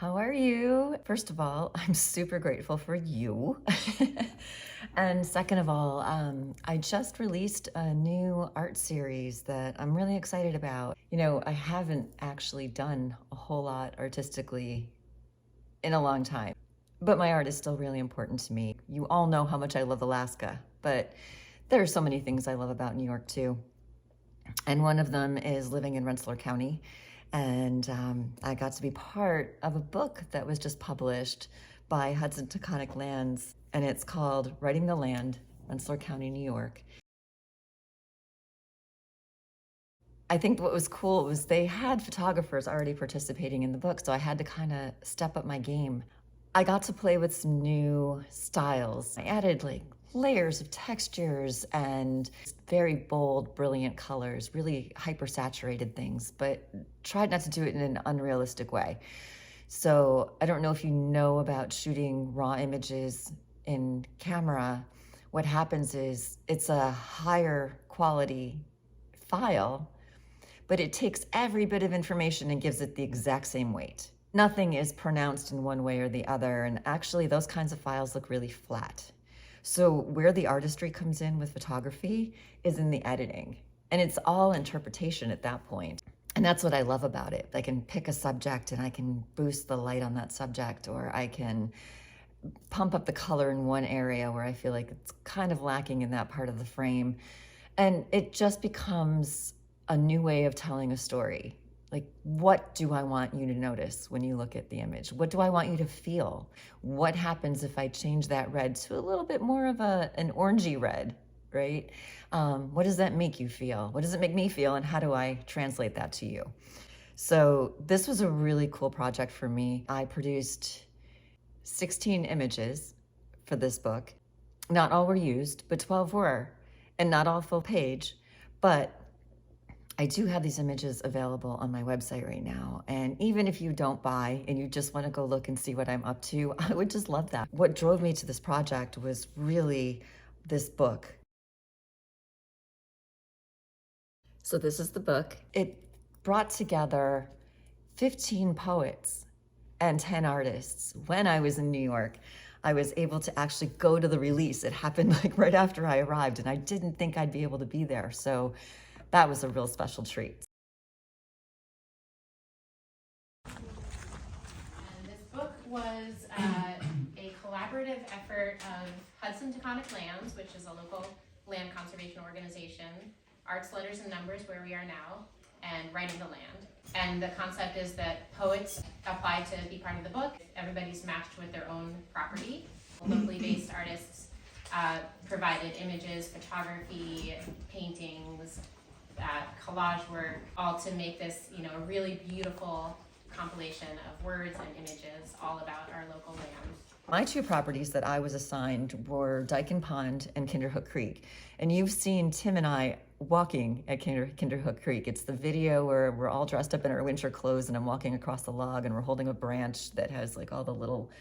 How are you? First of all, I'm super grateful for you. And second of all, I just released a new art series that I'm really excited about. You know, I haven't actually done a whole lot artistically in a long time, but my art is still really important to me. You all know how much I love Alaska, but there are so many things I love about New York too. And one of them is living in Rensselaer County. And I got to be part of a book that was just published by Hudson Taconic Lands, and it's called Writing the Land, Rensselaer County, New York. I think what was cool was they had photographers already participating in the book, so I had to kind of step up my game. I got to play with some new styles. I added like layers of textures and very bold, brilliant colors, really hyper-saturated things, but tried not to do it in an unrealistic way. So I don't know if you know about shooting raw images in camera. What happens is it's a higher quality file, but it takes every bit of information and gives it the exact same weight. Nothing is pronounced in one way or the other, and actually those kinds of files look really flat. So where the artistry comes in with photography is in the editing, and it's all interpretation at that point. And that's what I love about it. I can pick a subject and I can boost the light on that subject, or I can pump up the color in one area where I feel like it's kind of lacking in that part of the frame. And it just becomes a new way of telling a story. Like, what do I want you to notice when you look at the image? What do I want you to feel? What happens if I change that red to a little bit more of an orangey red, right? What does that make you feel? What does it make me feel? And how do I translate that to you? So this was a really cool project for me. I produced 16 images for this book. Not all were used, but 12 were, and not all full page, but I do have these images available on my website right now. And even if you don't buy and you just want to go look and see what I'm up to, I would just love that. What drove me to this project was really this book. So this is the book. It brought together 15 poets and 10 artists. When I was in New York, I was able to actually go to the release. It happened like right after I arrived, and I didn't think I'd be able to be there. So that was a real special treat. And this book was a collaborative effort of Hudson Taconic Lands, which is a local land conservation organization, Arts, Letters, and Numbers, where we are now, and Writing the Land. And the concept is that poets apply to be part of the book. Everybody's matched with their own property. Locally based artists provided images, photography, paintings, collage work, all to make this, a really beautiful compilation of words and images all about our local land. My two properties that I was assigned were Dyken Pond and Kinderhook Creek. And you've seen Tim and I walking at Kinderhook Creek. It's the video where we're all dressed up in our winter clothes and I'm walking across the log and we're holding a branch that has like all the little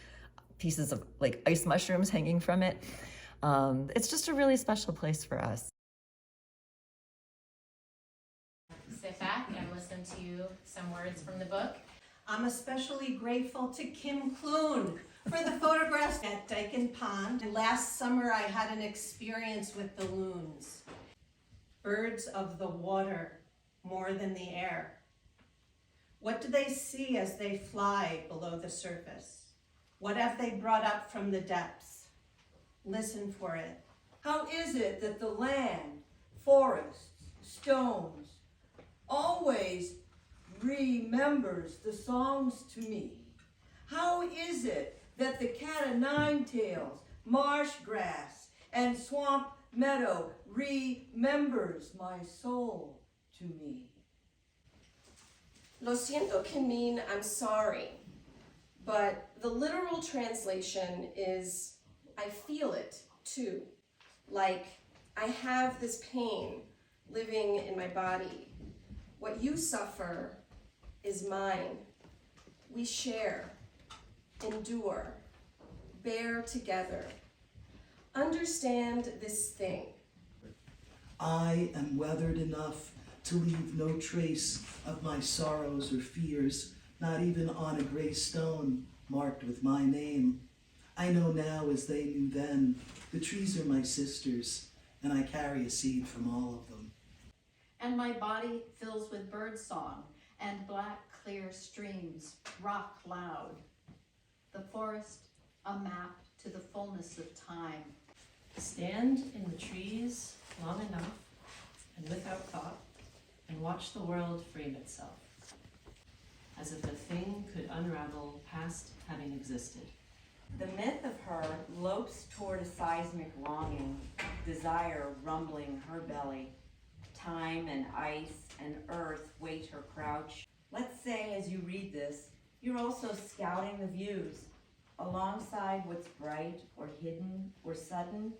pieces of like ice mushrooms hanging from it. It's just a really special place for us. Sit back and listen to some words from the book. I'm especially grateful to Kim Clune for the photographs at Dyken Pond. And last summer I had an experience with the loons. Birds of the water more than the air. What do they see as they fly below the surface? What have they brought up from the depths? Listen for it. How is it that the land, forests, stones, always remembers the songs to me? How is it that the cat o' nine tails, marsh grass, and swamp meadow remembers my soul to me? Lo siento can mean I'm sorry, but the literal translation is I feel it too. Like I have this pain living in my body. What you suffer is mine. We share, endure, bear together. Understand this thing. I am weathered enough to leave no trace of my sorrows or fears not even on a gray stone marked with my name. I know now as they knew then, the trees are my sisters, and I carry a seed from all of them. And my body fills with bird song and black clear streams rock loud. The forest, a map to the fullness of time. Stand in the trees long enough and without thought, and watch the world frame itself, as if a thing could unravel past having existed. The myth of her lopes toward a seismic longing, desire rumbling her belly. Time and ice and earth wait her crouch. Let's say as you read this, you're also scouting the views, alongside what's bright or hidden or sudden,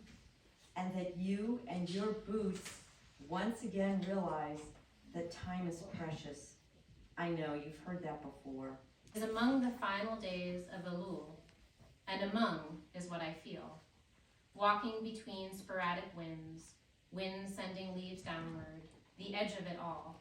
and that you and your boots once again realize that time is precious. I know you've heard that before. Is among the final days of Elul, and among is what I feel. Walking between sporadic winds, wind sending leaves downward, the edge of it all.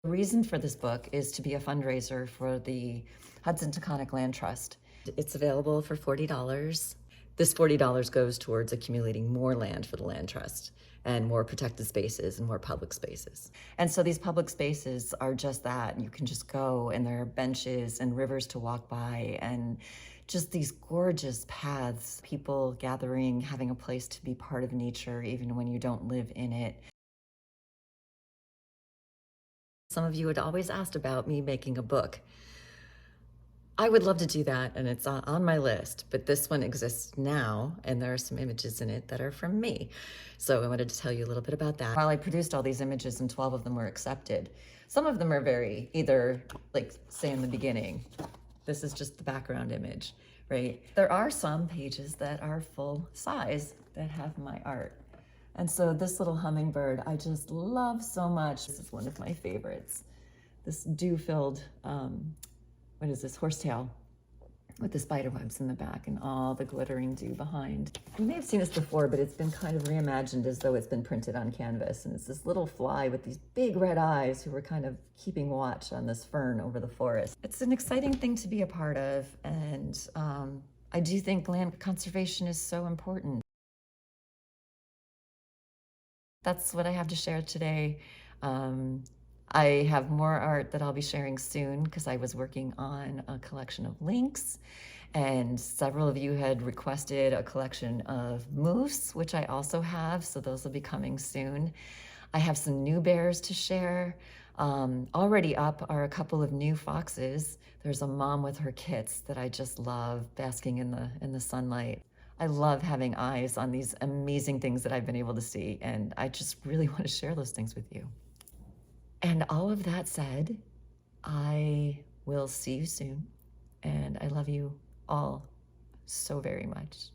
The reason for this book is to be a fundraiser for the Hudson Taconic Land Trust. It's available for $40. This $40 goes towards accumulating more land for the land trust and more protected spaces and more public spaces. And so these public spaces are just that. You can just go, and there are benches and rivers to walk by and just these gorgeous paths, people gathering, having a place to be part of nature even when you don't live in it. Some of you had always asked about me making a book. I would love to do that, and it's on my list, but this one exists now, and there are some images in it that are from me. So I wanted to tell you a little bit about that. While I produced all these images and 12 of them were accepted, some of them are very, either like say in the beginning, this is just the background image, right? There are some pages that are full size that have my art. And so this little hummingbird, I just love so much. This is one of my favorites. This dew-filled, what is this, horsetail with the spider webs in the back and all the glittering dew behind. You may have seen this before, but it's been kind of reimagined as though it's been printed on canvas. And it's this little fly with these big red eyes who were kind of keeping watch on this fern over the forest. It's an exciting thing to be a part of. And I do think land conservation is so important. That's what I have to share today. I have more art that I'll be sharing soon because I was working on a collection of links, and several of you had requested a collection of moose, which I also have, so those will be coming soon. I have some new bears to share. Already up are a couple of new foxes. There's a mom with her kits that I just love, basking in the sunlight. I love having eyes on these amazing things that I've been able to see, and I just really want to share those things with you. And all of that said, I will see you soon, and I love you all so very much.